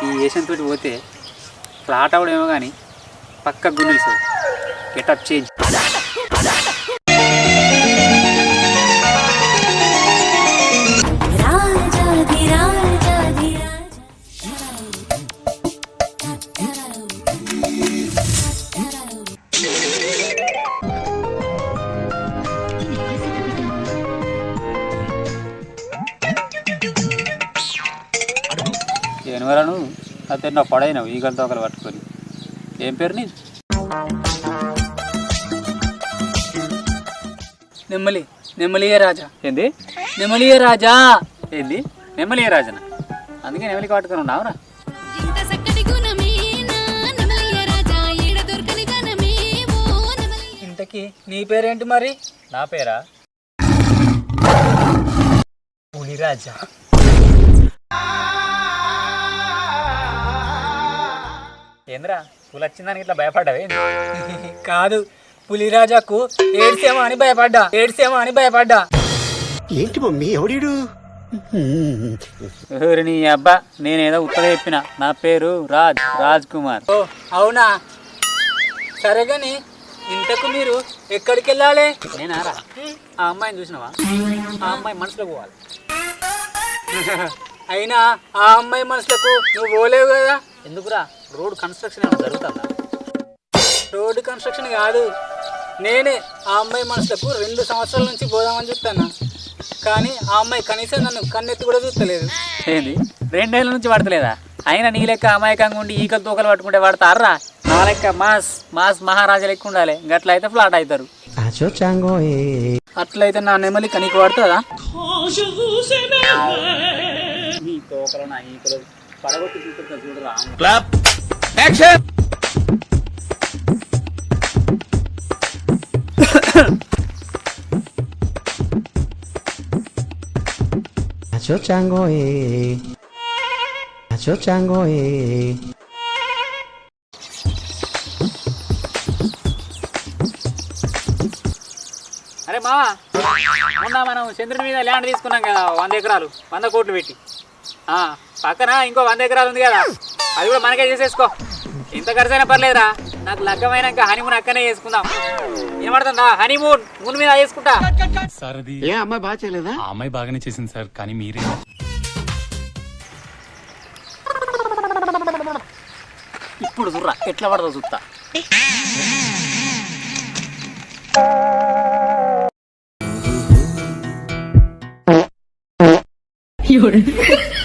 ఈ ఏషియన్ తోటి పోతే ఫ్లాట్ అవడమేమో కానీ పక్క గుండెలు గెటప్ చేంజ్. ఎనవరను అతను నా పడైనావు ఈగల తోకలు పట్టుకొని. ఏం పేరు నీ? నెమ్మలి నెమ్మలియ రాజా. ఏంది? నెమ్మలియ రాజా. ఏంది నెమ్మలియ రాజన? అందుకే నెమలికి పట్టుకొని ఉన్నావురా. ఇంతకీ నీ పేరేంటి మరి? నా పేరా పులిరాజా. ఏంద్రా పూలు వచ్చిందానికి ఇట్లా భయపడ్డావే? కాదు, పులిరాజాకు ఏడ్సేమో అని భయపడ్డా. ఏంటి మమ్మీ ఎవడీడు? నీ అబ్బా, నేనేదో ఉత్తగా చెప్పిన. నా పేరు రాజ్ కుమార్. ఓ అవునా, సరే గాని ఇంతకు మీరు ఎక్కడికి వెళ్ళాలి? నేనారా? ఆ అమ్మాయిని చూసినావా? ఆ అమ్మాయి మనసులో పోవాలి. అయినా ఆ అమ్మాయి మనసులకు నువ్వు పోలేవు కదా. ఎందుకురా? రోడ్ కన్స్ట్రక్షన్ ఏమైనా జరుగుతుందా? రోడ్డు కన్స్ట్రక్షన్ కాదు, నేనే ఆ అమ్మాయి మనసులకు 2 సంవత్సరాల నుంచి పోదామని చెప్తాను. కానీ ఆ అమ్మాయి కనీసం నన్ను కన్నెత్తి కూడా చూస్తలేదు. ఏంది 2 ఏళ్ళ నుంచి పడతలేదా? అయినా నీ లెక్క అమాయకంగా ఉండి ఈకలు తూకలు పట్టుకుంటే పడతారా? నా లెక్క మాస్ మహారాజా లెక్క ఉండాలి. గట్ల అయితే ఫ్లాట్ అవుతారు. అట్లయితే నా నెమలి కనికి పడుతుందా? నీ తోకలు నా ఈకలు పడగొట్టి చూపుతా చూడరా. అరే మావా, మొన్న మనం చంద్రుని మీద ల్యాండ్ తీసుకున్నాం కదా, 100 ఎకరాలు 100 కోట్లు పెట్టి. పక్కన ఇంకో 100 ఎకరాలు ఉంది కదా, అది కూడా మనకే చేసేసుకో. ఇంత ఖర్చు అయినా పర్లేదురా. నాకు లగ్గమైనాక హనీమూన్ అక్కనే చేసుకుందాం. ఏమడుతుందా? హనీమూన్ మీద చేసుకుంటా. సార్ అది ఏ అమ్మాయి బాగా చేయలేదా? ఆ అమ్మాయి బాగానే చేసింది సార్, కానీ మీరే. ఇప్పుడు చూడరా ఎట్లా పడదో చూస్తా.有人。